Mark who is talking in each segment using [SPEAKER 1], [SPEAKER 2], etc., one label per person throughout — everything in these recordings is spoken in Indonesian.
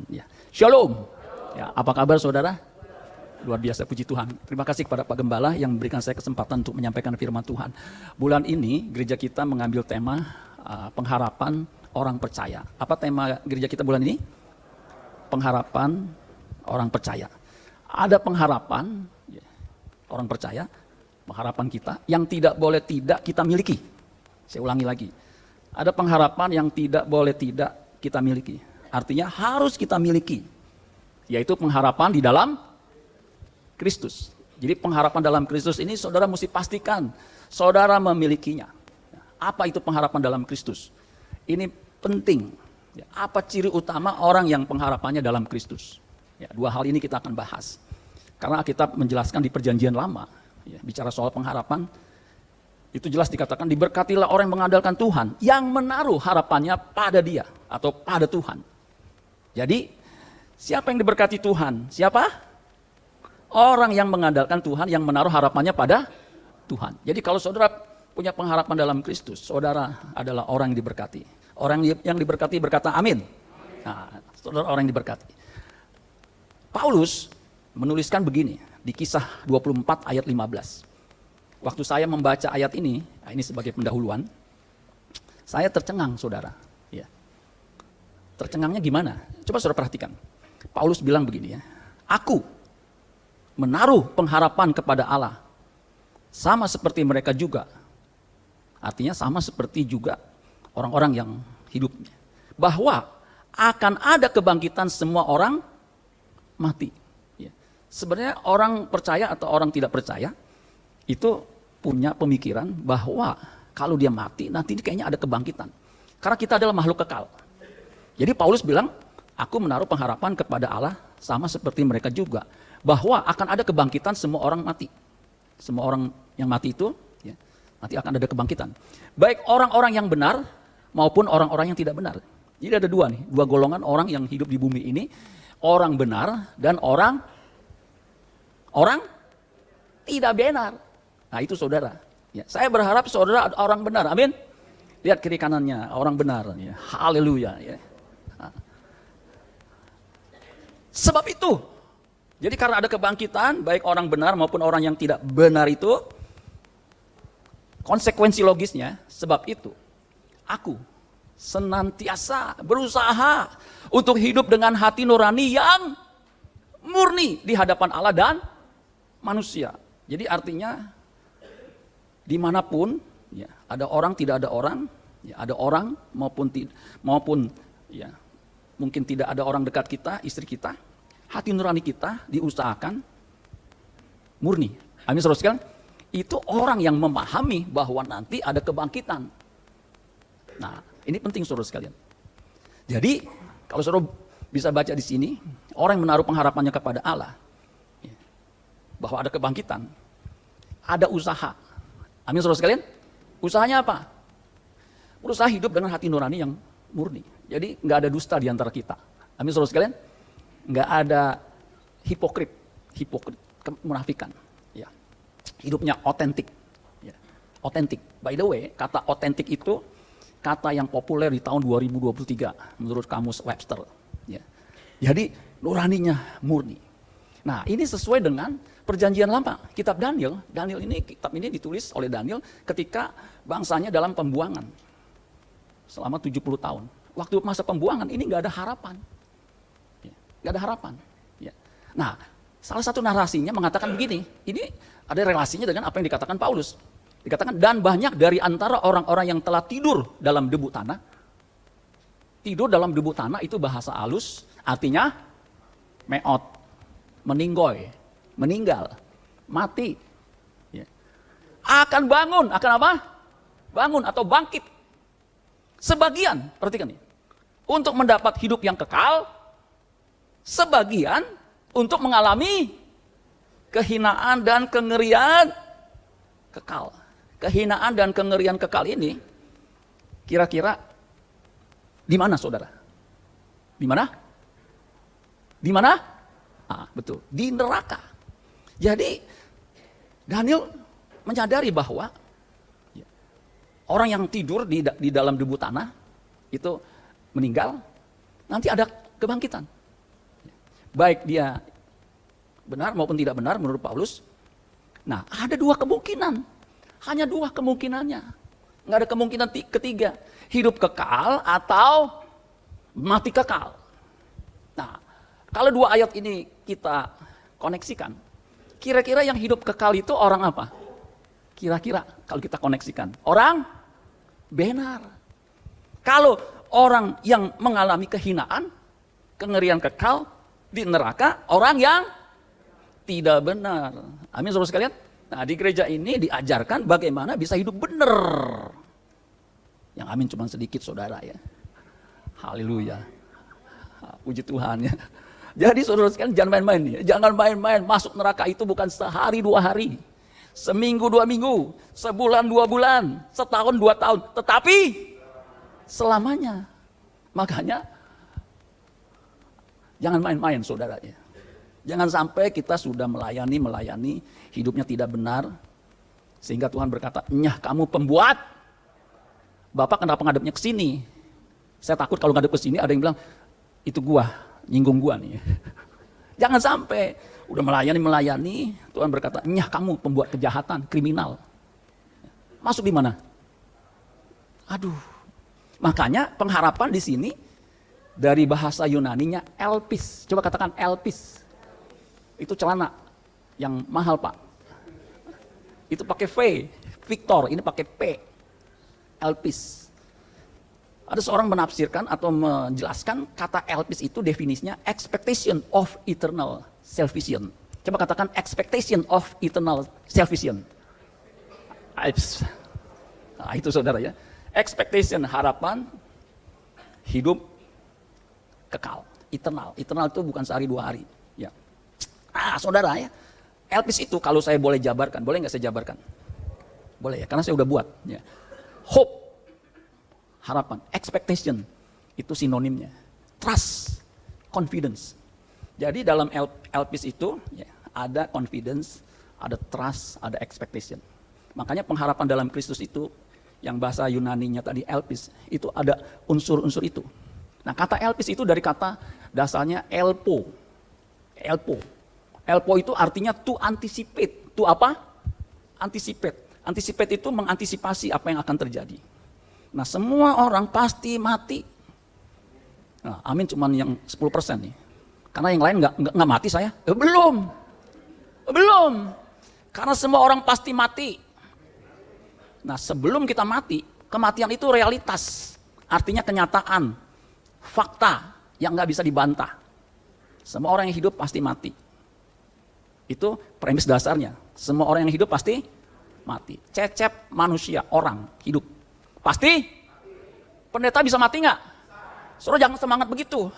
[SPEAKER 1] Ya. Shalom. Ya, apa kabar saudara? Luar biasa, puji Tuhan. Terima kasih kepada Pak Gembala yang memberikan saya kesempatan untuk menyampaikan firman Tuhan. Bulan ini gereja kita mengambil tema pengharapan orang percaya. Apa tema gereja kita bulan ini? Pengharapan orang percaya. Ada pengharapan orang percaya, pengharapan kita yang tidak boleh tidak kita miliki. Saya ulangi lagi. Ada pengharapan yang tidak boleh tidak kita miliki. Artinya harus kita miliki, yaitu pengharapan di dalam Kristus. Jadi pengharapan dalam Kristus ini saudara mesti pastikan saudara memilikinya. Apa itu pengharapan dalam Kristus? Ini penting. Apa ciri utama orang yang pengharapannya dalam Kristus? Ya, dua hal ini kita akan bahas. Karena kita menjelaskan di perjanjian lama, ya, bicara soal pengharapan, itu jelas dikatakan diberkatilah orang yang mengandalkan Tuhan, yang menaruh harapannya pada Dia atau pada Tuhan. Jadi siapa yang diberkati Tuhan? Siapa? Orang yang mengandalkan Tuhan, yang menaruh harapannya pada Tuhan. Jadi kalau saudara punya pengharapan dalam Kristus, saudara adalah orang yang diberkati. Orang yang diberkati berkata amin. Nah, saudara orang yang diberkati. Paulus menuliskan begini di Kisah 24 ayat 15. Waktu saya membaca ayat ini sebagai pendahuluan, saya tercengang saudara. Ya. Tercengangnya gimana? Coba saudara perhatikan. Paulus bilang begini ya, aku menaruh pengharapan kepada Allah, sama seperti mereka juga. Artinya sama seperti juga orang-orang yang hidupnya. Bahwa akan ada kebangkitan semua orang mati. Ya. Sebenarnya orang percaya atau orang tidak percaya, itu punya pemikiran bahwa kalau dia mati, nanti kayaknya ada kebangkitan. Karena kita adalah makhluk kekal. Jadi Paulus bilang, aku menaruh pengharapan kepada Allah sama seperti mereka juga. Bahwa akan ada kebangkitan semua orang mati. Semua orang yang mati itu, ya, nanti akan ada kebangkitan. Baik orang-orang yang benar maupun orang-orang yang tidak benar. Jadi ada dua golongan orang yang hidup di bumi ini. Orang benar dan orang tidak benar. Nah itu saudara. Ya, saya berharap saudara orang benar, amin. Lihat kiri kanannya, orang benar. Ya. Haleluya. Ya. Nah. Sebab itu, jadi karena ada kebangkitan, baik orang benar maupun orang yang tidak benar itu, konsekuensi logisnya, sebab itu, aku senantiasa berusaha untuk hidup dengan hati nurani yang murni di hadapan Allah dan manusia. Jadi artinya, dimanapun, ya, ada orang tidak ada orang, ya, ada orang maupun ya, mungkin tidak ada orang dekat kita, istri kita, hati nurani kita diusahakan murni. Amin saudara sekalian. Itu orang yang memahami bahwa nanti ada kebangkitan. Nah, ini penting saudara sekalian. Jadi, kalau saudara bisa baca di sini, orang yang menaruh pengharapannya kepada Allah, ya, bahwa ada kebangkitan, ada usaha. Amin saudara sekalian. Usahanya apa? Berusaha hidup dengan hati nurani yang murni. Jadi nggak ada dusta di antara kita. Amin saudara sekalian. Nggak ada hipokrit, kemunafikan. Ya. Hidupnya otentik. Ya. Otentik. By the way, kata otentik itu kata yang populer di tahun 2023 menurut kamus Webster. Ya. Jadi nuraninya murni. Nah ini sesuai dengan perjanjian lama, kitab Daniel. Kitab ini ditulis oleh Daniel ketika bangsanya dalam pembuangan selama 70 tahun. Waktu masa pembuangan ini nggak ada harapan. Nggak ada harapan. Ya. Nah, salah satu narasinya mengatakan begini, ini ada relasinya dengan apa yang dikatakan Paulus. Dikatakan, dan banyak dari antara orang-orang yang telah tidur dalam debu tanah. Tidur dalam debu tanah itu bahasa halus, artinya meot, meninggoy, meninggal, mati. Ya. Akan bangun, akan apa? Bangun atau bangkit. Sebagian, perhatikan nih, untuk mendapat hidup yang kekal, sebagian untuk mengalami kehinaan dan kengerian kekal. Kehinaan dan kengerian kekal ini kira-kira di mana saudara? Di mana? Di mana? Ah, betul, di neraka. Jadi Daniel menyadari bahwa orang yang tidur di dalam debu tanah itu meninggal, nanti ada kebangkitan. baik dia benar maupun tidak benar menurut Paulus. Nah, ada dua kemungkinan. Hanya dua kemungkinannya. Nggak ada kemungkinan ketiga. Hidup kekal atau mati kekal. Nah, kalau dua ayat ini kita koneksikan, kira-kira yang hidup kekal itu orang apa? Kira-kira kalau kita koneksikan. Orang benar. Kalau orang yang mengalami kehinaan, kengerian kekal di neraka, orang yang tidak benar. Amin, saudara sekalian. Nah, di gereja ini diajarkan bagaimana bisa hidup benar. Yang amin cuma sedikit, saudara ya. Haleluya. Puji Tuhan ya. Jadi saudara sekalian jangan main-main ya. Jangan main-main, masuk neraka itu bukan sehari 2 hari. Seminggu 2 minggu, sebulan 2 bulan, setahun 2 tahun. Tetapi selamanya. Makanya jangan main-main saudara ya. Jangan sampai kita sudah melayani, hidupnya tidak benar. Sehingga Tuhan berkata, nyah kamu pembuat. Bapak kenapa ngadepnya ke sini? Saya takut kalau ngadep ke sini ada yang bilang, itu gua, nyinggung gua nih. Jangan sampai, udah melayani, Tuhan berkata, nyah kamu pembuat kejahatan, kriminal. Masuk di mana? Aduh. Makanya pengharapan di sini, dari bahasa Yunaninya elpis. Coba katakan elpis. Itu celana yang mahal Pak. Itu pakai V, Victor, ini pakai P, elpis. Ada seorang menafsirkan atau menjelaskan kata elpis itu definisinya expectation of eternal salvation. Coba katakan expectation of eternal salvation. Nah, itu saudara ya. Expectation, harapan, hidup kekal, eternal. Eternal itu bukan sehari 2 hari. Ya. Saudara ya, elpis itu kalau saya boleh jabarkan, boleh nggak saya jabarkan? Boleh ya, karena saya udah buat. Ya. Hope, harapan, expectation, itu sinonimnya. Trust, confidence. Jadi dalam elpis itu ya, ada confidence, ada trust, ada expectation. Makanya pengharapan dalam Kristus itu, yang bahasa Yunaninya tadi elpis, itu ada unsur-unsur itu. Nah kata elpis itu dari kata dasarnya elpo. Elpo. Elpo itu artinya to anticipate. To apa? Anticipate. Anticipate itu mengantisipasi apa yang akan terjadi. Nah semua orang pasti mati. Nah, amin cuman yang 10% nih. Karena yang lain nggak mati saya. Belum. Karena semua orang pasti mati. Nah sebelum kita mati, kematian itu realitas. Artinya kenyataan. Fakta yang nggak bisa dibantah. Semua orang yang hidup pasti mati. Itu premis dasarnya. Semua orang yang hidup pasti mati. Cecep manusia, orang hidup. Pasti? Pendeta bisa mati nggak? Saudara jangan semangat begitu.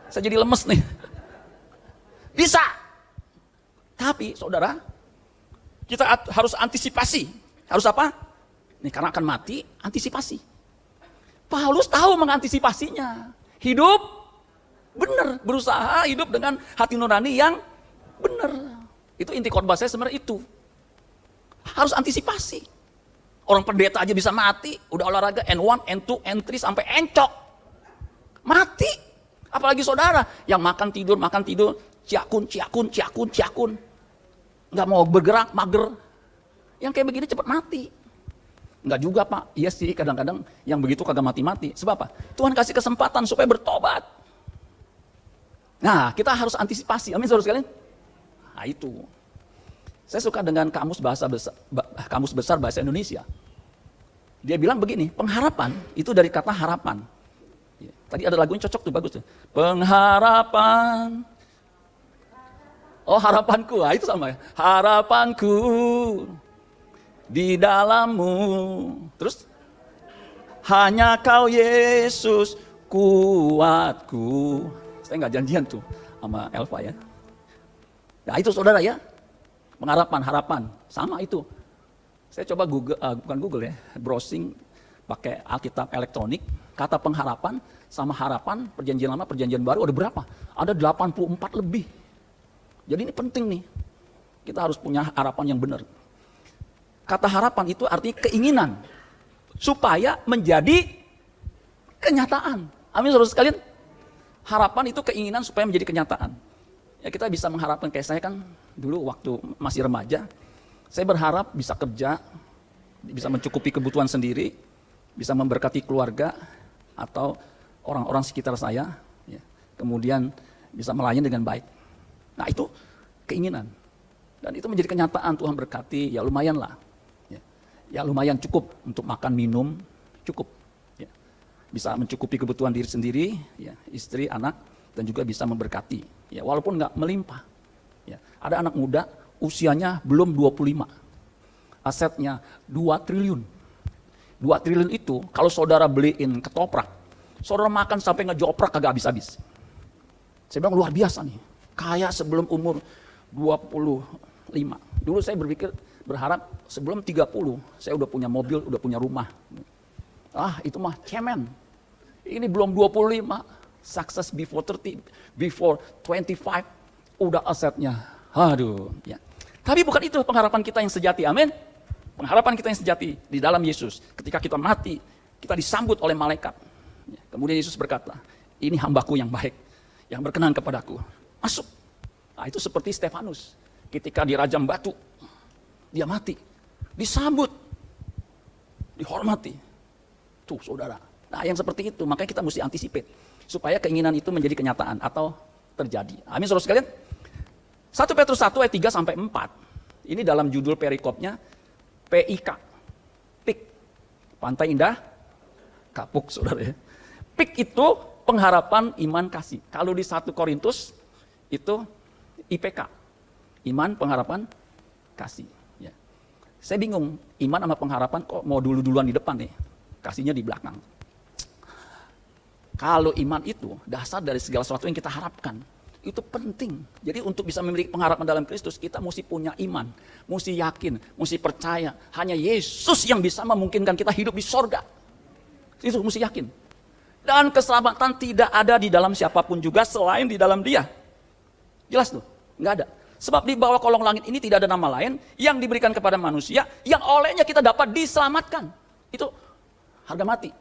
[SPEAKER 1] Saya jadi lemes nih. Bisa. Tapi saudara, kita harus antisipasi. Harus apa? Nih karena akan mati, antisipasi. Paulus tahu mengantisipasinya. Hidup benar, berusaha hidup dengan hati nurani yang benar. Itu inti khotbah saya sebenarnya itu. Harus antisipasi. Orang pendeta aja bisa mati, udah olahraga N1, N2, N3 sampai encok. Mati. Apalagi saudara yang makan tidur, ciakun. Nggak mau bergerak, mager. Yang kayak begini cepat mati. Enggak juga Pak, iya sih kadang-kadang yang begitu kagak mati-mati. Sebab apa? Tuhan kasih kesempatan supaya bertobat. Nah kita harus antisipasi, amin saudara sekalian. Nah itu. Saya suka dengan kamus besar bahasa Indonesia. Dia bilang begini, pengharapan itu dari kata harapan. Tadi ada lagunya cocok tuh, bagus tuh. Pengharapan. Oh harapanku, itu sama ya. Harapanku di dalammu. Terus hanya kau Yesus kuatku. Saya nggak janjian tuh sama Elva ya. Nah itu saudara ya. Pengharapan, harapan, sama itu. Saya coba bukan Google ya, browsing pakai Alkitab elektronik, kata pengharapan sama harapan, perjanjian lama, perjanjian baru ada berapa? Ada 84 lebih. Jadi ini penting nih, kita harus punya harapan yang benar. Kata harapan itu artinya keinginan, supaya menjadi kenyataan. Amin saudara sekalian. Harapan itu keinginan supaya menjadi kenyataan. Ya kita bisa mengharapkan, kayak saya kan dulu waktu masih remaja, saya berharap bisa kerja, bisa mencukupi kebutuhan sendiri, bisa memberkati keluarga atau orang-orang sekitar saya, ya. Kemudian bisa melayani dengan baik. Nah itu keinginan. Dan itu menjadi kenyataan, Tuhan berkati, ya lumayan lah. Ya lumayan cukup untuk makan, minum, cukup. Ya. Bisa mencukupi kebutuhan diri sendiri, ya, istri, anak, dan juga bisa memberkati. Ya, walaupun nggak melimpah. Ya. Ada anak muda, usianya belum 25. Asetnya 2 triliun. 2 triliun itu, kalau saudara beliin ketoprak, saudara makan sampai ngejoprak kagak habis-habis. Saya bilang luar biasa nih. Kaya sebelum umur 25. Dulu saya berharap sebelum 30, saya udah punya mobil, udah punya rumah. Ah, itu mah cemen. Ini belum 25, success before 30, before 25, udah asetnya. Aduh, ya. Tapi bukan itu pengharapan kita yang sejati, amin. Pengharapan kita yang sejati di dalam Yesus. Ketika kita mati, kita disambut oleh malaikat. Kemudian Yesus berkata, ini hambaku yang baik, yang berkenan kepadaku. Masuk. Nah, itu seperti Stefanus. Ketika dirajam batu, dia mati. Disambut. Dihormati. Tuh saudara. Nah yang seperti itu, makanya kita mesti antisipate. Supaya keinginan itu menjadi kenyataan atau terjadi. Amin saudara sekalian. 1 Petrus 1 ayat 3 sampai 4. Ini dalam judul perikopnya PIK. PIK. Pantai Indah Kapuk saudara ya. PIK itu pengharapan iman kasih. Kalau di 1 Korintus itu IPK. Iman pengharapan kasih. Ya. Saya bingung, iman sama pengharapan kok mau dulu-duluan di depan nih. Kasihnya di belakang. Kalau iman itu dasar dari segala sesuatu yang kita harapkan. Itu penting. Jadi untuk bisa memiliki pengharapan dalam Kristus, kita mesti punya iman. Mesti yakin, mesti percaya. Hanya Yesus yang bisa memungkinkan kita hidup di sorga. Itu mesti yakin. Dan keselamatan tidak ada di dalam siapapun juga selain di dalam Dia. Jelas tuh? Nggak ada. Sebab di bawah kolong langit ini tidak ada nama lain yang diberikan kepada manusia, yang olehnya kita dapat diselamatkan. Itu harga mati.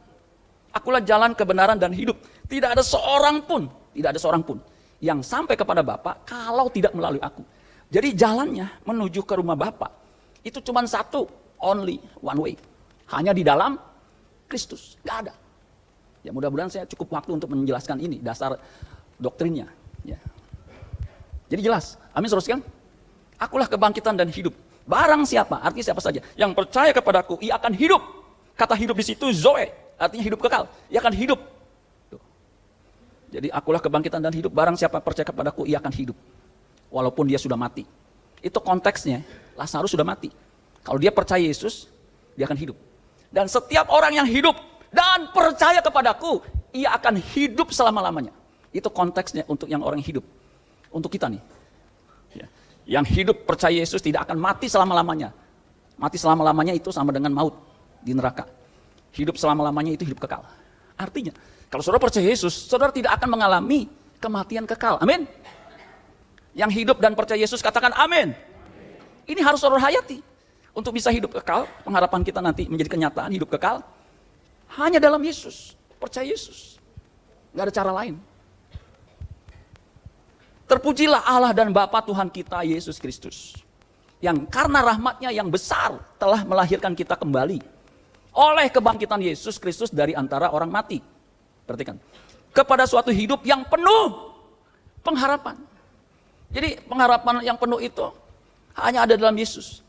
[SPEAKER 1] Akulah jalan kebenaran dan hidup. Tidak ada seorang pun yang sampai kepada Bapa kalau tidak melalui aku. Jadi jalannya menuju ke rumah Bapa itu cuma satu, only one way. Hanya di dalam Kristus, nggak ada. Ya mudah-mudahan saya cukup waktu untuk menjelaskan ini, dasar doktrinnya. Ya. Jadi jelas, amin saudara sekalian. Akulah kebangkitan dan hidup. Barang siapa, artinya siapa saja yang percaya kepadaku, ia akan hidup. Kata hidup di situ zoe, artinya hidup kekal. Ia akan hidup. Tuh. Jadi akulah kebangkitan dan hidup. Barang siapa percaya kepadaku, ia akan hidup. Walaupun dia sudah mati. Itu konteksnya. Lazarus sudah mati. Kalau dia percaya Yesus, dia akan hidup. Dan setiap orang yang hidup dan percaya kepadaku, ia akan hidup selama-lamanya. Itu konteksnya untuk yang orang hidup. Untuk kita nih. Ya. Yang hidup percaya Yesus tidak akan mati selama-lamanya. Mati selama-lamanya itu sama dengan maut di neraka. Hidup selama-lamanya itu hidup kekal. Artinya, kalau saudara percaya Yesus, saudara tidak akan mengalami kematian kekal. Amin. Yang hidup dan percaya Yesus katakan amin. Ini harus saudara hayati. Untuk bisa hidup kekal, pengharapan kita nanti menjadi kenyataan hidup kekal, hanya dalam Yesus. Percaya Yesus. Gak ada cara lain. Terpujilah Allah dan Bapa Tuhan kita Yesus Kristus. Yang karena rahmatnya yang besar telah melahirkan kita kembali. Oleh kebangkitan Yesus Kristus dari antara orang mati. Perhatikan. Kepada suatu hidup yang penuh pengharapan. Jadi pengharapan yang penuh itu hanya ada dalam Yesus.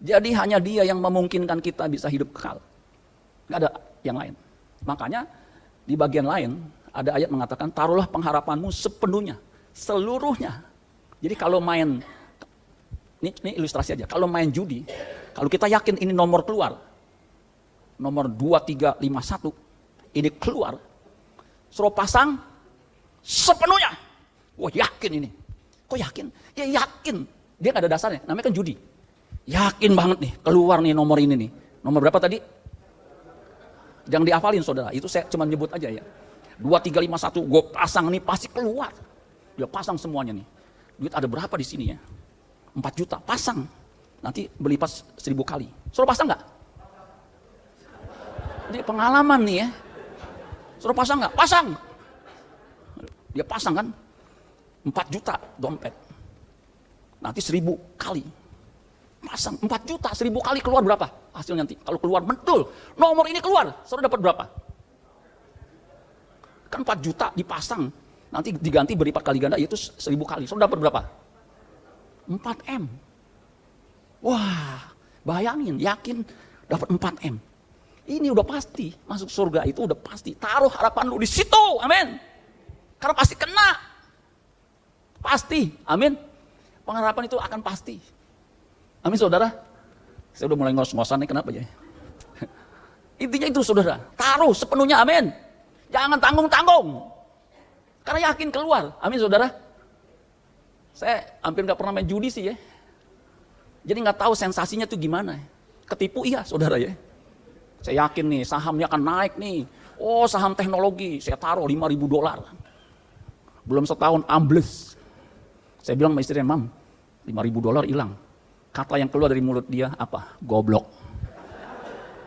[SPEAKER 1] Jadi hanya Dia yang memungkinkan kita bisa hidup kekal. Gak ada yang lain. Makanya di bagian lain ada ayat mengatakan taruhlah pengharapanmu sepenuhnya, seluruhnya. Jadi kalau main, ini ilustrasi aja, kalau main judi, kalau kita yakin ini nomor keluar, nomor 2, 3, 5, 1, ini keluar, suruh pasang sepenuhnya. Wah yakin ini. Kok yakin? Ya yakin. Dia gak ada dasarnya, namanya kan judi. Yakin banget nih, keluar nih nomor ini nih. Nomor berapa tadi? Jangan dihafalin saudara, itu saya cuma nyebut aja ya. 2, 3, 5, 1, gue pasang nih pasti keluar. Dia pasang semuanya nih. Duit ada berapa di sini ya? 4 juta, pasang. Nanti beli pas 1000 kali. Suruh pasang nggak? Ini pengalaman nih ya. Suruh pasang nggak? Pasang. Dia pasang kan. 4 juta dompet. Nanti 1000 kali. Pasang 4 juta, 1000 kali keluar berapa? Hasil nanti. Kalau keluar betul, nomor ini keluar, saudara dapat berapa? Kan 4 juta dipasang, nanti diganti berlipat kali ganda, yaitu 1000 kali. Saudara dapat berapa? 4M. Wah, bayangin, yakin dapat 4M. Ini udah pasti, masuk surga itu udah pasti. Taruh harapan lu di situ, amin. Karena pasti kena. Pasti, amin. Pengharapan itu akan pasti. Amin saudara. Saya udah mulai ngos-ngosan nih, kenapa ya? Intinya itu saudara, taruh sepenuhnya, amin. Jangan tanggung-tanggung. Karena yakin keluar, amin saudara. Saya hampir gak pernah main judi sih ya. Jadi gak tahu sensasinya tuh gimana. Ketipu iya saudara ya. Saya yakin nih sahamnya akan naik nih. Oh saham teknologi, saya taruh $5.000. Belum setahun ambles. Saya bilang sama istrinya, Mam, $5.000 hilang. Kata yang keluar dari mulut dia apa? Goblok.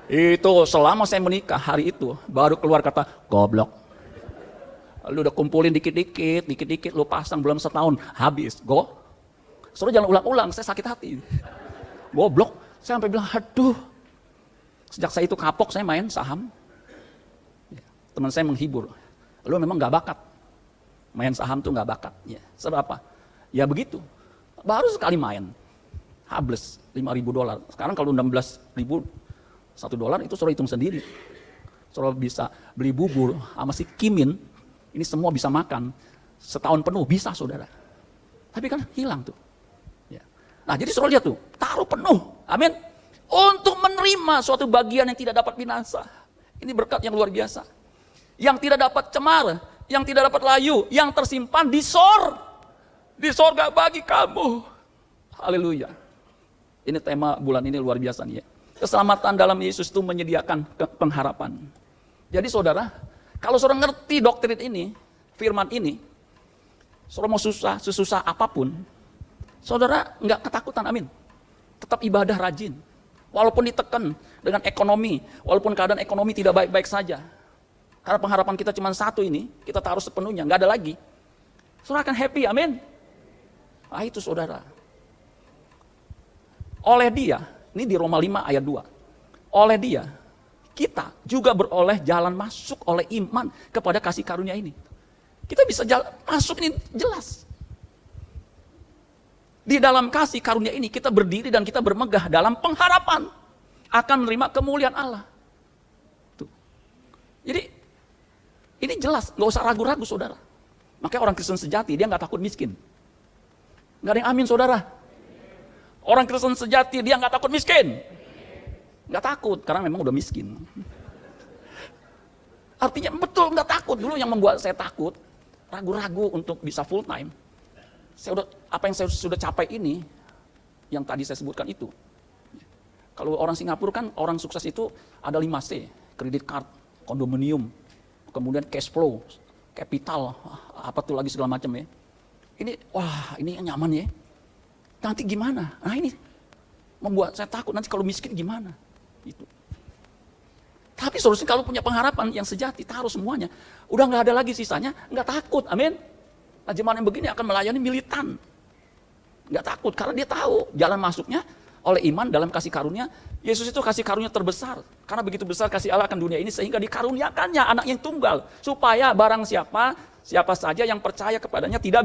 [SPEAKER 1] Itu selama saya menikah hari itu baru keluar kata goblok. Lu udah kumpulin dikit-dikit, lu pasang belum setahun habis. Suruh jangan ulang-ulang, saya sakit hati. Goblok. Saya sampai bilang, aduh. Sejak saya itu kapok, saya main saham. Teman saya menghibur. Lu memang gak bakat. Main saham tuh gak bakat. Ya, sebab apa? Ya begitu. Baru sekali main. Hables $5.000. Sekarang kalau $16.000 $1 itu suruh hitung sendiri. Suruh bisa beli bubur sama si Kimin. Ini semua bisa makan. Setahun penuh bisa saudara. Tapi kan hilang tuh. Ya. Nah jadi suruh lihat tuh. Taruh penuh. Amin. Untuk menerima suatu bagian yang tidak dapat binasa. Ini berkat yang luar biasa. Yang tidak dapat cemar. Yang tidak dapat layu. Yang tersimpan di sorga bagi kamu. Haleluya. Ini tema bulan ini luar biasa nih ya. Keselamatan dalam Yesus itu menyediakan pengharapan. Jadi saudara, kalau saudara ngerti doktrin ini, firman ini, saudara mau sesusah apapun, saudara nggak ketakutan, amin. Tetap ibadah rajin. Walaupun ditekan dengan ekonomi, walaupun keadaan ekonomi tidak baik-baik saja. Karena pengharapan kita cuma satu ini, kita taruh sepenuhnya, nggak ada lagi. Saudara akan happy, amin. Ah itu saudara. Oleh dia, ini di Roma 5 ayat 2. Oleh dia, kita juga beroleh jalan masuk oleh iman kepada kasih karunia ini. Kita bisa masuk ini jelas. Di dalam kasih karunia ini kita berdiri dan kita bermegah dalam pengharapan akan menerima kemuliaan Allah. Tuh. Jadi ini jelas, nggak usah ragu-ragu saudara. Makanya orang Kristen sejati dia nggak takut miskin. Nggak ada yang amin saudara. Orang Kristen sejati dia nggak takut miskin. Nggak takut karena memang udah miskin. Artinya betul nggak takut. Dulu yang membuat saya takut, ragu-ragu untuk bisa full time. Apa yang saya sudah capai ini, yang tadi saya sebutkan itu. Kalau orang Singapura kan orang sukses itu ada 5C, kredit card, kondominium, kemudian cash flow, capital, apa tuh lagi segala macam ya. Ini wah ini nyaman ya. Nanti gimana? Nah ini membuat saya takut nanti kalau miskin gimana? Itu. Tapi solusinya kalau punya pengharapan yang sejati, taruh semuanya. Udah nggak ada lagi sisanya, nggak takut, amin. Nah jemaat yang begini akan melayani militan. Nggak takut, karena dia tahu jalan masuknya oleh iman dalam kasih karunia. Yesus itu kasih karunia terbesar. Karena begitu besar kasih Allah akan dunia ini sehingga dikaruniakannya anak yang tunggal. Supaya barang siapa saja yang percaya kepadanya tidak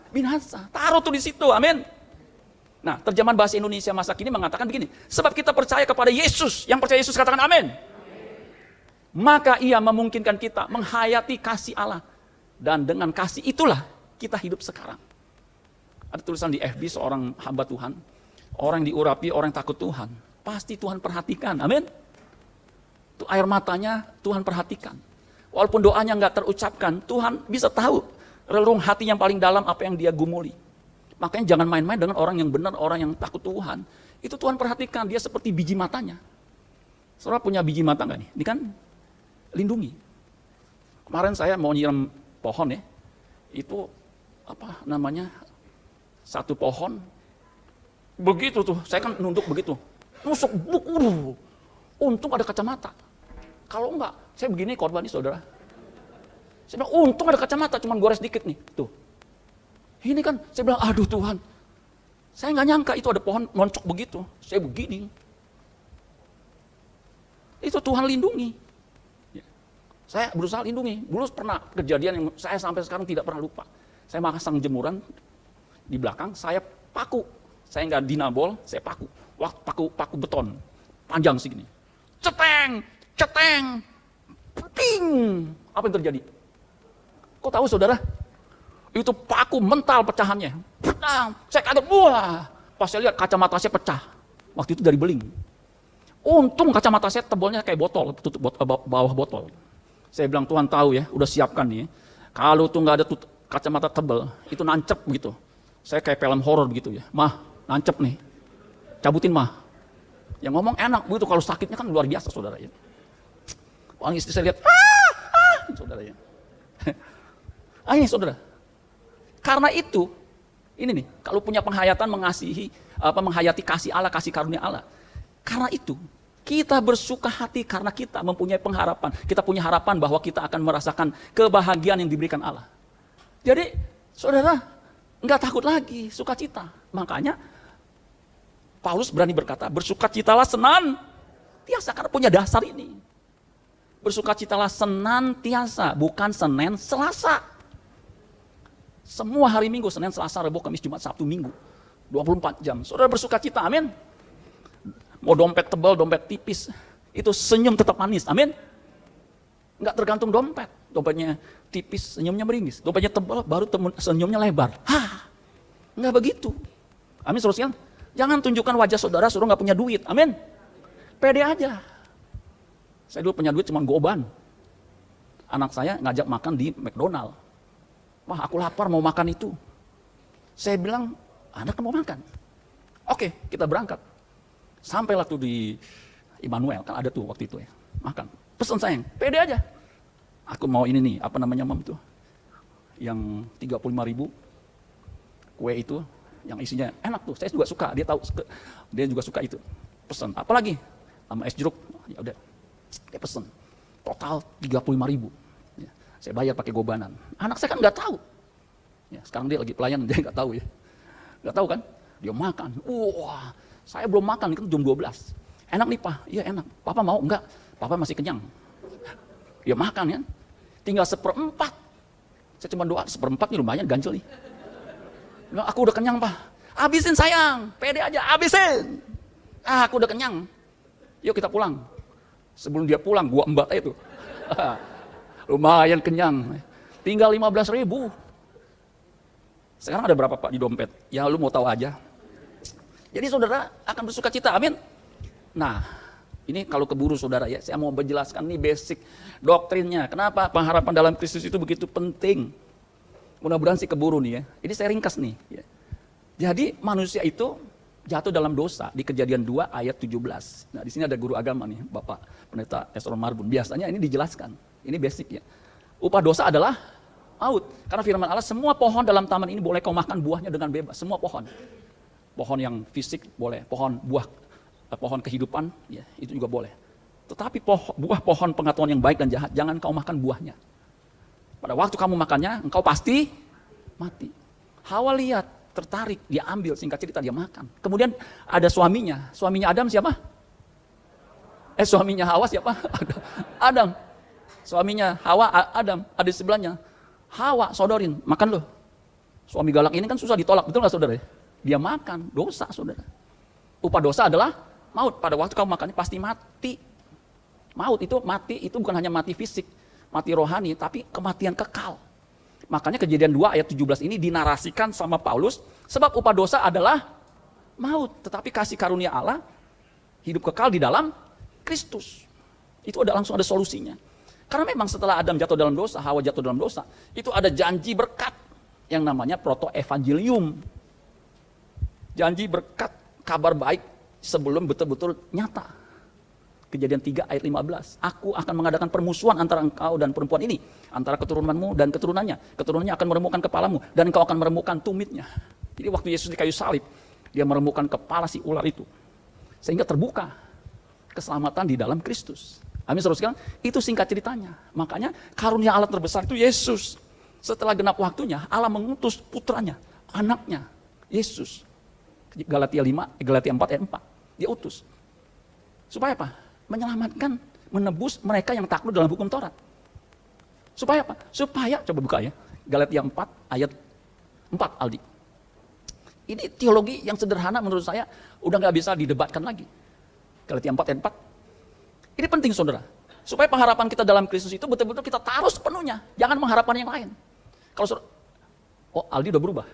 [SPEAKER 1] binasa. Taruh tuh di situ, amin. Nah, terjemahan bahasa Indonesia masa kini mengatakan begini, sebab kita percaya kepada Yesus, yang percaya Yesus katakan amin. Maka ia memungkinkan kita menghayati kasih Allah. Dan dengan kasih itulah kita hidup sekarang. Ada tulisan di FB seorang hamba Tuhan, orang yang diurapi, orang yang takut Tuhan. Pasti Tuhan perhatikan, amin. Itu air matanya Tuhan perhatikan. Walaupun doanya nggak terucapkan, Tuhan bisa tahu relung hati yang paling dalam apa yang dia gumuli. Makanya jangan main-main dengan orang yang benar, orang yang takut Tuhan. Itu Tuhan perhatikan, dia seperti biji matanya. Saudara punya biji mata nggak nih? Ini kan lindungi. Kemarin saya mau nyiram pohon ya, itu apa namanya, satu pohon, begitu tuh, saya kan nunduk begitu, nusuk, untung ada kacamata. Kalau enggak, saya begini korban nih saudara. Saya bilang, untung ada kacamata, cuma gores dikit nih, tuh. Ini kan, saya bilang, aduh Tuhan, saya nggak nyangka itu ada pohon loncok begitu. Saya begini. Itu Tuhan lindungi. Saya berusaha lindungi. Dulu pernah kejadian yang saya sampai sekarang tidak pernah lupa. Saya masang jemuran di belakang, saya paku. Saya nggak dinabol, saya paku. Paku beton, panjang segini. Ceteng, peting. Apa yang terjadi? Kok tahu saudara? Itu paku mental pecahannya. Saya kaget, wah. Pas saya lihat kacamata saya pecah. Waktu itu dari beling. Untung kacamata saya tebalnya kayak botol, tutup bawah botol. Saya bilang, Tuhan tahu ya, udah siapkan nih. Kalau tuh nggak ada kacamata tebal, itu nancep begitu. Saya kayak film horor begitu ya. Mah, nancep nih. Cabutin mah. Yang ngomong enak begitu, kalau sakitnya kan luar biasa saudara ya. Orang istri saya lihat, saudara ya. Ayo saudara. Karena itu, ini nih, kalau punya penghayatan menghayati kasih Allah, kasih karunia Allah. Karena itu, kita bersuka hati karena kita mempunyai pengharapan. Kita punya harapan bahwa kita akan merasakan kebahagiaan yang diberikan Allah. Jadi, saudara, nggak takut lagi, sukacita. Makanya, Paulus berani berkata, bersukacitalah senantiasa, karena punya dasar ini. Bersukacitalah senantiasa, bukan Senin, Selasa. Semua hari Minggu, Senin, Selasa, Rabu, Kamis, Jumat, Sabtu, Minggu. 24 jam. Saudara bersukacita, amin. Mau dompet tebal, dompet tipis. Itu senyum tetap manis, amin. Enggak tergantung dompet. Dompetnya tipis, senyumnya meringis. Dompetnya tebal, baru senyumnya lebar. Enggak begitu. Amin, saudara. Jangan tunjukkan wajah saudara, saudara enggak punya duit, amin. Pede aja. Saya dulu punya duit cuma goban. Anak saya ngajak makan di McDonald. Wah, aku lapar mau makan itu. Saya bilang, anak mau makan. Oke, kita berangkat. Sampailah tuh di Immanuel, kan ada tuh waktu itu ya. Makan. Pesan sayang, pede aja. Aku mau ini nih, apa namanya mam tuh. Yang 35.000 kue itu, yang isinya enak tuh. Saya juga suka, dia juga suka itu. Pesan, apalagi? Sama es jeruk, ya udah. Dia pesan. Total 35.000. Saya bayar pakai gobanan. Anak saya kan nggak tahu. Ya, sekarang dia lagi pelayanan, dia nggak tahu ya. Nggak tahu kan? Dia makan. Wah, saya belum makan, itu jam 12. Enak nih Pak? Iya enak. Papa mau? Enggak. Papa masih kenyang. Dia makan ya. Tinggal 1/4. Saya cuma doa, 1/4 nih lumayan ganjel nih. Bilang, aku udah kenyang Pak. Habisin sayang, pede aja, habisin. Aku udah kenyang. Yuk kita pulang. Sebelum dia pulang, gua embat aja tuh. Lumayan kenyang. Tinggal 15.000. Sekarang ada berapa Pak di dompet? Ya lu mau tahu aja. Jadi saudara akan bersuka cita, amin. Nah, ini kalau keburu saudara ya, saya mau menjelaskan nih basic doktrinnya. Kenapa pengharapan dalam Kristus itu begitu penting. Mudah-mudahan sih keburu nih ya. Ini saya ringkas nih. Ya. Jadi manusia itu jatuh dalam dosa di Kejadian 2 ayat 17. Nah di sini ada guru agama nih, Bapak Pendeta Esron Marbun. Biasanya ini dijelaskan. Ini basic ya. Upah dosa adalah maut. Karena firman Allah, semua pohon dalam taman ini boleh kau makan buahnya dengan bebas. Semua pohon. Pohon yang fisik boleh. Pohon kehidupan, ya itu juga boleh. Tetapi buah pohon pengetahuan yang baik dan jahat, jangan kau makan buahnya. Pada waktu kamu makannya, engkau pasti mati. Hawa lihat, tertarik, dia ambil, singkat cerita dia makan. Kemudian ada suaminya. Suaminya Adam siapa? Suaminya Hawa siapa? Adam. Suaminya Hawa, Adam, ada di sebelahnya. Hawa, sodorin, makan loh. Suami galak ini kan susah ditolak, betul nggak saudara? Dia makan, dosa saudara. Upah dosa adalah maut. Pada waktu kamu makannya pasti mati. Maut itu mati, itu bukan hanya mati fisik, mati rohani, tapi kematian kekal. Makanya Kejadian 2 ayat 17 ini dinarasikan sama Paulus, sebab upah dosa adalah maut. Tetapi kasih karunia Allah, hidup kekal di dalam Kristus. Itu langsung ada solusinya. Karena memang setelah Adam jatuh dalam dosa, Hawa jatuh dalam dosa, itu ada janji berkat yang namanya proto-evangelium. Janji berkat, kabar baik sebelum betul-betul nyata. Kejadian 3 ayat 15. Aku akan mengadakan permusuhan antara engkau dan perempuan ini, antara keturunanmu dan keturunannya. Keturunannya akan meremukkan kepalamu dan engkau akan meremukkan tumitnya. Jadi waktu Yesus di kayu salib, dia meremukkan kepala si ular itu. Sehingga terbuka keselamatan di dalam Kristus. Amin, saudara sekalian, itu singkat ceritanya. Makanya karunia Allah terbesar itu Yesus. Setelah genap waktunya, Allah mengutus putranya, anaknya, Yesus. Galatia 4 ayat 4. Dia utus. Supaya apa? Menyelamatkan, menebus mereka yang takluk dalam hukum Taurat. Supaya apa? Supaya, coba buka ya, Galatia 4 ayat 4, Aldi. Ini teologi yang sederhana menurut saya, udah gak bisa didebatkan lagi. Galatia 4 ayat 4. Ini penting saudara. Supaya pengharapan kita dalam Kristus itu betul-betul kita taruh sepenuhnya. Jangan mengharapkan yang lain. Kalau saudara, oh Aldi udah berubah.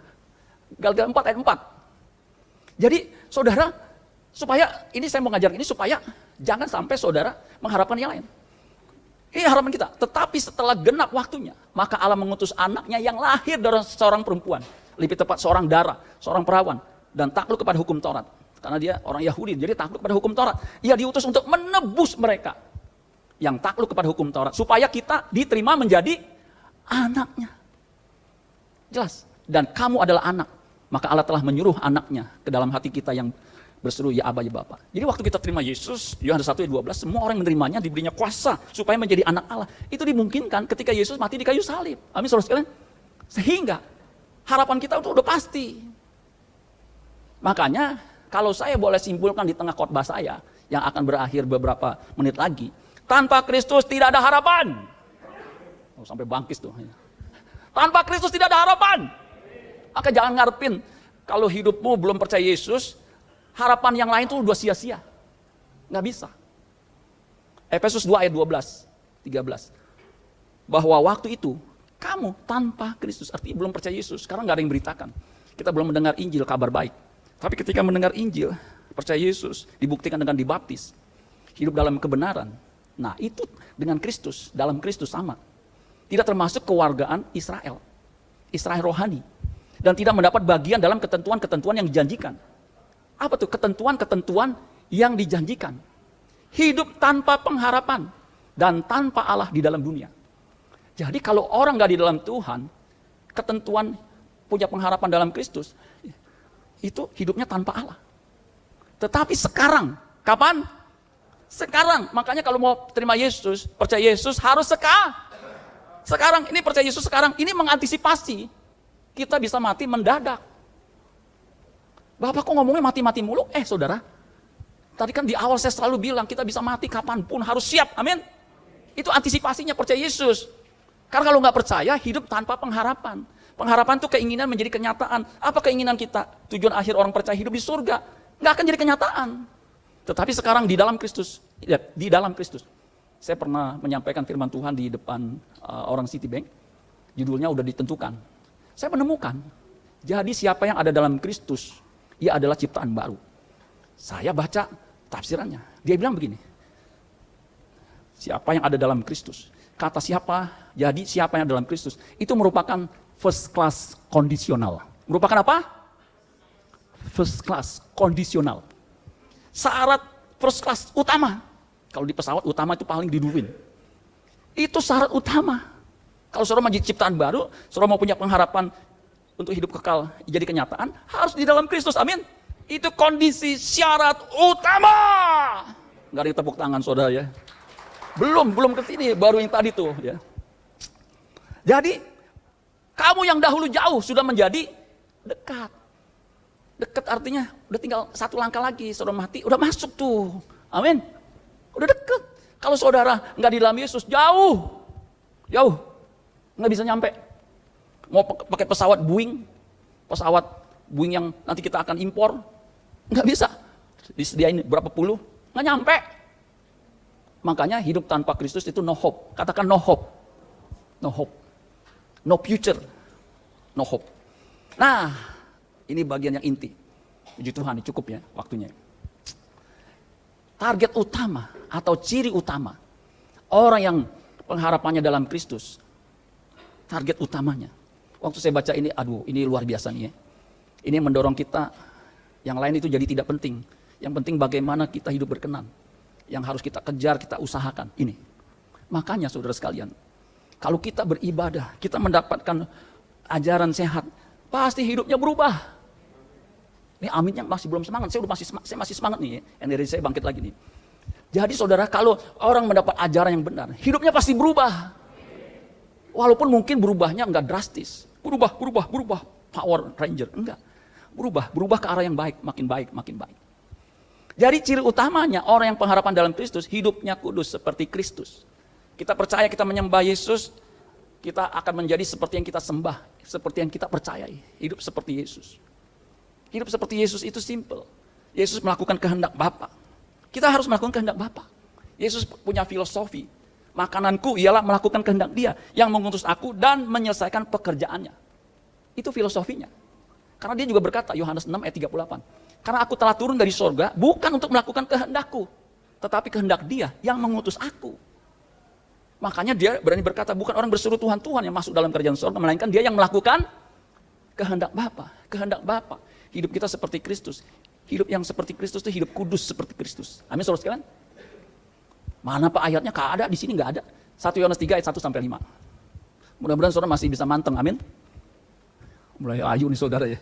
[SPEAKER 1] Galatia 4 ayat 4. Jadi saudara, supaya, ini saya mau ngajar ini supaya jangan sampai saudara mengharapkan yang lain. Ini harapan kita. Tetapi setelah genap waktunya, maka Allah mengutus anaknya yang lahir dari seorang perempuan. Lebih tepat seorang darah, seorang perawan. Dan takluk kepada hukum Taurat. Karena dia orang Yahudi, jadi takluk kepada hukum Taurat. Ia diutus untuk menebus mereka yang takluk kepada hukum Taurat. Supaya kita diterima menjadi anaknya. Jelas. Dan kamu adalah anak. Maka Allah telah menyuruh anaknya ke dalam hati kita yang berseru, ya Aba, ya Bapa. Jadi waktu kita terima Yesus, Yohanes 1 ayat 12, semua orang yang menerimanya diberinya kuasa supaya menjadi anak Allah. Itu dimungkinkan ketika Yesus mati di kayu salib. Amin, saudara sekalian. Sehingga harapan kita itu udah pasti. Makanya kalau saya boleh simpulkan di tengah khotbah saya yang akan berakhir beberapa menit lagi, tanpa Kristus tidak ada harapan. Oh, sampai bangkis tuh. Tanpa Kristus tidak ada harapan. Maka jangan ngarepin kalau hidupmu belum percaya Yesus, harapan yang lain itu udah sia-sia. Nggak bisa. Efesus 2 ayat 12, 13. Bahwa waktu itu kamu tanpa Kristus, artinya belum percaya Yesus. Sekarang nggak ada yang beritakan. Kita belum mendengar Injil, kabar baik. Tapi ketika mendengar Injil, percaya Yesus, dibuktikan dengan dibaptis, hidup dalam kebenaran. Nah itu dengan Kristus, dalam Kristus sama. Tidak termasuk kewargaan Israel. Israel rohani. Dan tidak mendapat bagian dalam ketentuan-ketentuan yang dijanjikan. Apa tuh? Ketentuan-ketentuan yang dijanjikan. Hidup tanpa pengharapan dan tanpa Allah di dalam dunia. Jadi kalau orang gak di dalam Tuhan, ketentuan punya pengharapan dalam Kristus, itu hidupnya tanpa Allah. Tetapi sekarang, kapan? Sekarang. Makanya kalau mau terima Yesus, percaya Yesus harus sekarang. Ini percaya Yesus sekarang. Ini mengantisipasi kita bisa mati mendadak. Bapak kok ngomongnya mati-mati mulu? Saudara, tadi kan di awal saya selalu bilang kita bisa mati kapanpun, harus siap, amin. Itu antisipasinya percaya Yesus. Karena kalau nggak percaya, hidup tanpa pengharapan. Pengharapan itu keinginan menjadi kenyataan. Apa keinginan kita? Tujuan akhir orang percaya hidup di surga. Nggak akan jadi kenyataan. Tetapi sekarang di dalam Kristus, di dalam Kristus. Saya pernah menyampaikan firman Tuhan di depan orang Citibank. Judulnya udah ditentukan. Saya menemukan, jadi siapa yang ada dalam Kristus, ia adalah ciptaan baru. Saya baca tafsirannya, dia bilang begini, siapa yang ada dalam Kristus, kata siapa, jadi siapa yang ada dalam Kristus, itu merupakan first class kondisional. Merupakan apa? First class kondisional. Syarat first class utama. Kalau di pesawat utama itu paling diduluin. Itu syarat utama. Kalau saudara mau jadi ciptaan baru, saudara mau punya pengharapan untuk hidup kekal jadi kenyataan, harus di dalam Kristus, amin. Itu kondisi syarat utama. Nggak ada tepuk tangan saudara ya. Belum ke sini, baru yang tadi tuh ya. Jadi, kamu yang dahulu jauh sudah menjadi dekat. Dekat artinya udah tinggal satu langkah lagi, saudara mati, udah masuk tuh, amin. Udah dekat. Kalau saudara nggak di dalam Yesus, jauh. Nggak bisa nyampe. Mau pakai pesawat Boeing yang nanti kita akan impor, nggak bisa. Disediain berapa puluh, nggak nyampe. Makanya hidup tanpa Kristus itu no hope. Katakan no hope. No hope. No future. No hope. Nah, ini bagian yang inti. Puji Tuhan, cukup ya waktunya. Target utama atau ciri utama orang yang pengharapannya dalam Kristus, target utamanya. Waktu saya baca ini, ini luar biasa nih ya. Ini mendorong kita, yang lain itu jadi tidak penting. Yang penting bagaimana kita hidup berkenan. Yang harus kita kejar, kita usahakan. Ini. Makanya saudara sekalian, kalau kita beribadah, kita mendapatkan ajaran sehat, pasti hidupnya berubah. Ini aminnya masih belum semangat, saya masih semangat nih ya. Energi saya bangkit lagi nih. Jadi saudara, kalau orang mendapat ajaran yang benar, hidupnya pasti berubah. Walaupun mungkin berubahnya enggak drastis. Berubah. Power Ranger. Enggak. Berubah ke arah yang baik, makin baik, makin baik. Jadi ciri utamanya orang yang pengharapan dalam Kristus, hidupnya kudus seperti Kristus. Kita percaya kita menyembah Yesus, kita akan menjadi seperti yang kita sembah, seperti yang kita percayai. Hidup seperti Yesus. Hidup seperti Yesus itu simple. Yesus melakukan kehendak Bapa. Kita harus melakukan kehendak Bapa. Yesus punya filosofi. Makananku ialah melakukan kehendak Dia yang mengutus aku dan menyelesaikan pekerjaannya. Itu filosofinya. Karena Dia juga berkata, Yohanes 6 ayat 38. Karena aku telah turun dari sorga, bukan untuk melakukan kehendakku, tetapi kehendak Dia yang mengutus aku. Makanya Dia berani berkata, bukan orang berseru Tuhan, Tuhan yang masuk dalam kerajaan sorga, melainkan Dia yang melakukan kehendak Bapa. Kehendak Bapa. Hidup kita seperti Kristus. Hidup yang seperti Kristus itu hidup kudus seperti Kristus. Amin, saudara sekalian. Mana Pak ayatnya? Nggak ada, di sini nggak ada. 1 Yohanes 3 ayat 1 sampai 5. Mudah-mudahan saudara masih bisa manteng, amin. Mulai ayu nih saudara ya.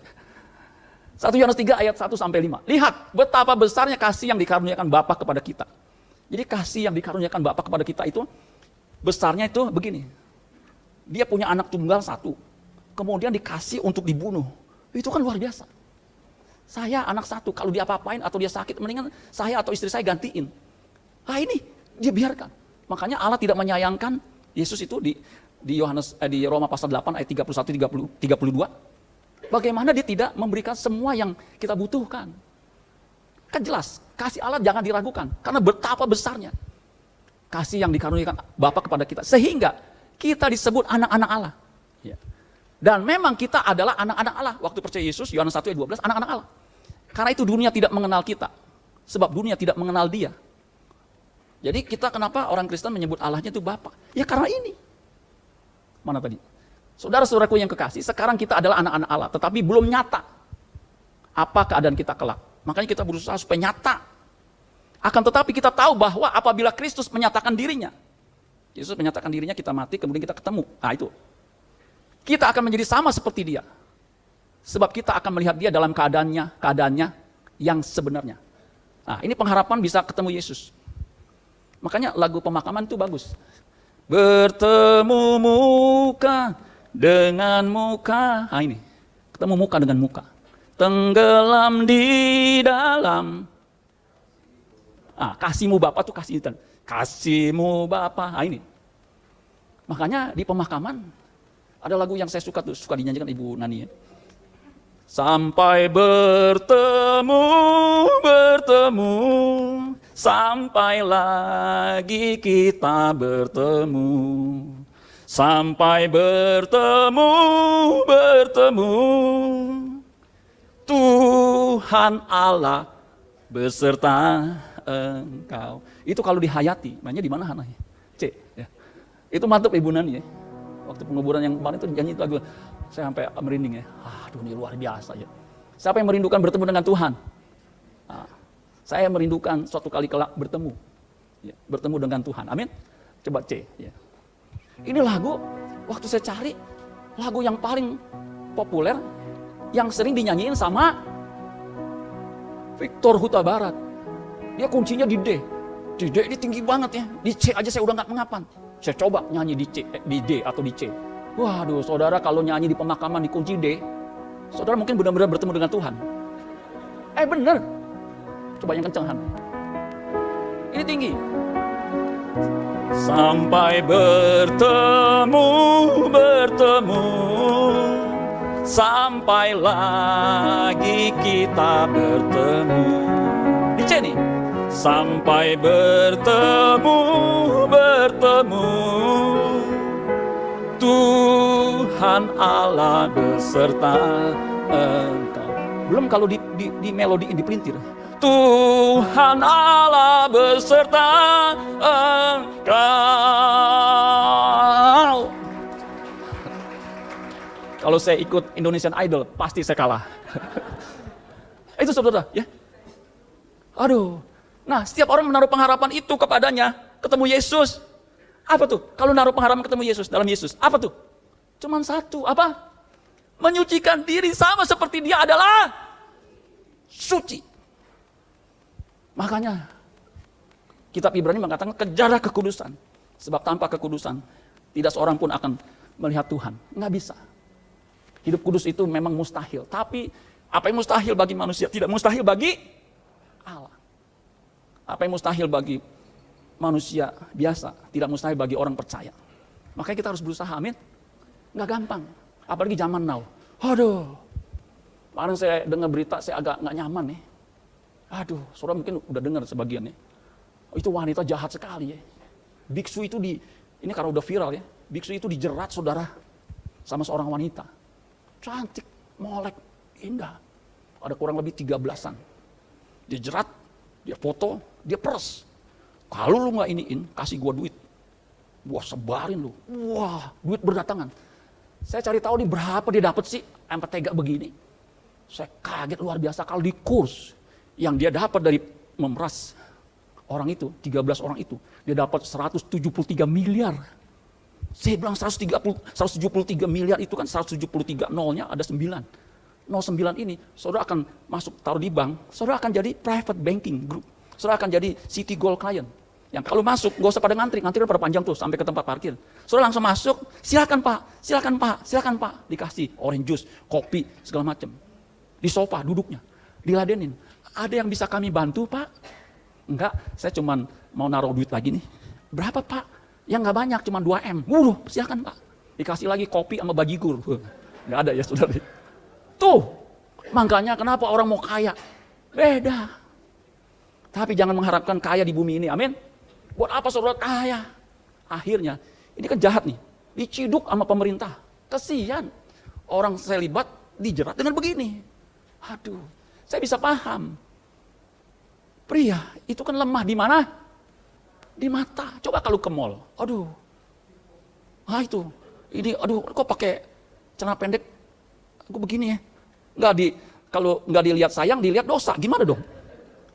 [SPEAKER 1] 1 Yohanes 3 ayat 1 sampai 5. Lihat betapa besarnya kasih yang dikaruniakan Bapa kepada kita. Jadi kasih yang dikaruniakan Bapa kepada kita itu besarnya itu begini. Dia punya anak tunggal satu, kemudian dikasih untuk dibunuh. Itu kan luar biasa. Saya anak satu, kalau dia apa-apain atau dia sakit, mendingan saya atau istri saya gantiin. Ah ini dia biarkan. Makanya Allah tidak menyayangkan Yesus itu di Yohanes di Roma pasal 8 ayat 31 32. Bagaimana Dia tidak memberikan semua yang kita butuhkan. Kan jelas, kasih Allah jangan diragukan. Karena betapa besarnya kasih yang dikaruniakan Bapa kepada kita. Sehingga kita disebut anak-anak Allah. Ya. Dan memang kita adalah anak-anak Allah. Waktu percaya Yesus, Yohanes 1 ayat 12, anak-anak Allah. Karena itu dunia tidak mengenal kita. Sebab dunia tidak mengenal Dia. Jadi kita kenapa orang Kristen menyebut Allahnya itu Bapa? Ya karena ini. Mana tadi? Saudara-saudaraku yang kekasih, sekarang kita adalah anak-anak Allah, tetapi belum nyata apa keadaan kita kelak. Makanya kita berusaha supaya nyata. Akan tetapi kita tahu bahwa apabila Kristus menyatakan dirinya, Yesus menyatakan dirinya, kita mati, kemudian kita ketemu. Nah itu. Kita akan menjadi sama seperti Dia. Sebab kita akan melihat Dia dalam keadaannya yang sebenarnya. Nah ini pengharapan bisa ketemu Yesus. Makanya lagu pemakaman itu bagus. Bertemu muka dengan muka, nah ini, ketemu muka dengan muka, tenggelam di dalam, kasihmu Bapa tuh kasihmu Bapa, nah ini. Makanya di pemakaman ada lagu yang saya suka tuh, suka dinyanyikan Ibu Nani ya. Sampai bertemu, sampai lagi kita bertemu. Sampai bertemu, Tuhan Allah beserta engkau. Itu kalau dihayati, namanya di mana Hana? C. Ya. Itu mantap Ibu Nani ya. Waktu penguburan yang kemarin itu nyanyi itu lagu, saya sampai merinding ya. Aduh ini luar biasa ya. Siapa yang merindukan bertemu dengan Tuhan? Saya merindukan suatu kali kelak bertemu. Ya, bertemu dengan Tuhan. Amin. Coba C. Ya. Ini lagu, waktu saya cari, lagu yang paling populer, yang sering dinyanyiin sama Victor Huta Barat. Dia kuncinya di D. Di D ini tinggi banget ya. Di C aja saya udah nggak mengapan. Saya coba nyanyi di C, di D atau di C. Waduh, saudara kalau nyanyi di pemakaman di kunci D, saudara mungkin benar-benar bertemu dengan Tuhan. Bener. Coba yang kenceng, Han. Ini tinggi. Sampai bertemu, sampai lagi kita bertemu. Di C nih. Sampai bertemu, Tuhan Allah beserta engkau. Belum kalau di melodi dipelintir. Tuhan Allah beserta engkau. Kalau saya ikut Indonesian Idol, pasti saya kalah. Itu saudara, ya. Aduh. Nah, setiap orang menaruh pengharapan itu kepadanya, ketemu Yesus. Apa tuh? Kalau naruh pengharapan ketemu Yesus, dalam Yesus, apa tuh? Cuman satu, apa? Menyucikan diri sama seperti Dia adalah suci. Makanya kitab Ibrani mengatakan kejarlah kekudusan. Sebab tanpa kekudusan tidak seorang pun akan melihat Tuhan. Nggak bisa. Hidup kudus itu memang mustahil. Tapi apa yang mustahil bagi manusia tidak mustahil bagi Allah. Apa yang mustahil bagi manusia biasa tidak mustahil bagi orang percaya. Makanya kita harus berusaha, amin. Nggak gampang. Apalagi zaman now. Aduh. Kemarin saya dengar berita, saya agak nggak nyaman nih. Aduh, saudara mungkin udah dengar sebagian nih. Itu wanita jahat sekali ya. Biksu itu ini karena udah viral ya. Biksu itu dijerat saudara sama seorang wanita. Cantik, molek, indah. Ada kurang lebih 13-an. Dia jerat, dia foto, dia peres. Kalau lu nggak iniin, kasih gua duit. Gua sebarin lu. Wah, duit berdatangan. Saya cari tahu nih berapa dia dapat sih sampai tega begini. Saya kaget luar biasa kalau di kurs yang dia dapat dari memeras orang itu, 13 orang itu, dia dapat 173 miliar. Saya bilang 173 miliar itu kan 173 nolnya ada 9. 09 ini, saudara akan masuk taruh di bank, saudara akan jadi private banking group. Saudara akan jadi City Gold client. Yang kalau masuk, gak usah pada ngantri pada panjang tuh sampai ke tempat parkir. Saudara langsung masuk, silakan pak, silakan pak, silakan pak. Dikasih orange juice, kopi, segala macam. Di sofa duduknya, diladenin. Ada yang bisa kami bantu pak? Enggak, saya cuma mau naruh duit lagi nih. Berapa pak? Yang nggak banyak, cuma 2M. Silakan pak. Dikasih lagi kopi sama bajigur. Nggak ada ya saudara. Tuh, makanya kenapa orang mau kaya? Beda. Tapi jangan mengharapkan kaya di bumi ini, amin. Buat apa saudara kaya? Akhirnya, ini kan jahat nih. Diciduk sama pemerintah. Kesian. Orang selibat dijerat dengan begini. Aduh, saya bisa paham. Pria, itu kan lemah di mana? Di mata. Coba kalau ke mall. Aduh. Itu. Ini, aduh, kok pakai celana pendek? Aku begini ya. Kalau nggak dilihat sayang, dilihat dosa. Gimana dong?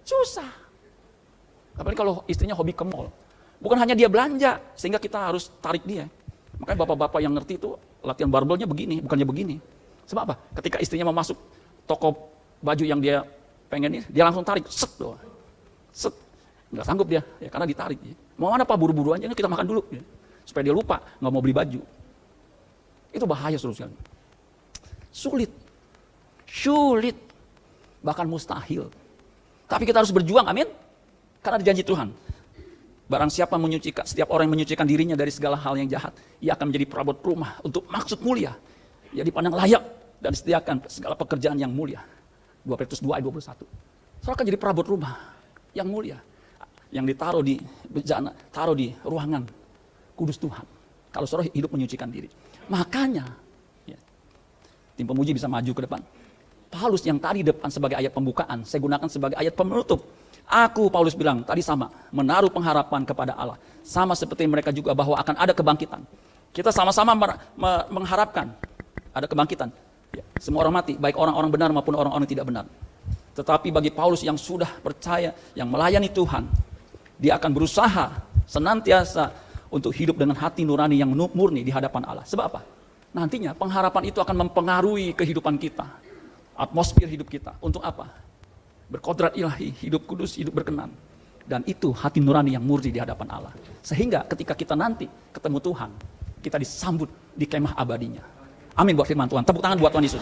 [SPEAKER 1] Susah. Apalagi kalau istrinya hobi ke mall. Bukan hanya dia belanja, sehingga kita harus tarik dia. Makanya bapak-bapak yang ngerti itu latihan barbelnya begini, bukannya begini. Sebab apa? Ketika istrinya mau masuk toko baju yang dia pengen, dia langsung tarik, set doang. Set. Nggak sanggup dia, ya, karena ditarik. Ya. Mau mana pak, buru-buru aja, kita makan dulu. Ya. Supaya dia lupa, nggak mau beli baju. Itu bahaya saudara. Sulit. Bahkan mustahil. Tapi kita harus berjuang, amin. Karena ada janji Tuhan. Barang siapa menyucikan, setiap orang yang menyucikan dirinya dari segala hal yang jahat, ia akan menjadi perabot rumah untuk maksud mulia. Ia dipandang layak dan disediakan segala pekerjaan yang mulia. 2 Petrus 2 ayat 21. Saudara akan jadi perabot rumah yang mulia. Yang ditaruh di bejana, taruh di ruangan kudus Tuhan. Kalau saudara hidup menyucikan diri. Makanya, ya, tim pemuji bisa maju ke depan. Paulus yang tadi depan sebagai ayat pembukaan, saya gunakan sebagai ayat penutup. Aku, Paulus bilang, tadi sama, menaruh pengharapan kepada Allah. Sama seperti mereka juga bahwa akan ada kebangkitan. Kita sama-sama mengharapkan ada kebangkitan. Ya, semua orang mati, baik orang-orang benar maupun orang-orang yang tidak benar. Tetapi bagi Paulus yang sudah percaya, yang melayani Tuhan, dia akan berusaha senantiasa untuk hidup dengan hati nurani yang murni di hadapan Allah. Sebab apa? Nantinya pengharapan itu akan mempengaruhi kehidupan kita. Atmosfer hidup kita. Untuk apa? Berkodrat ilahi, hidup kudus, hidup berkenan. Dan itu hati nurani yang murni di hadapan Allah. Sehingga ketika kita nanti ketemu Tuhan, kita disambut di kemah abadinya. Amin buat firman Tuhan. Tepuk tangan buat Tuhan Yesus.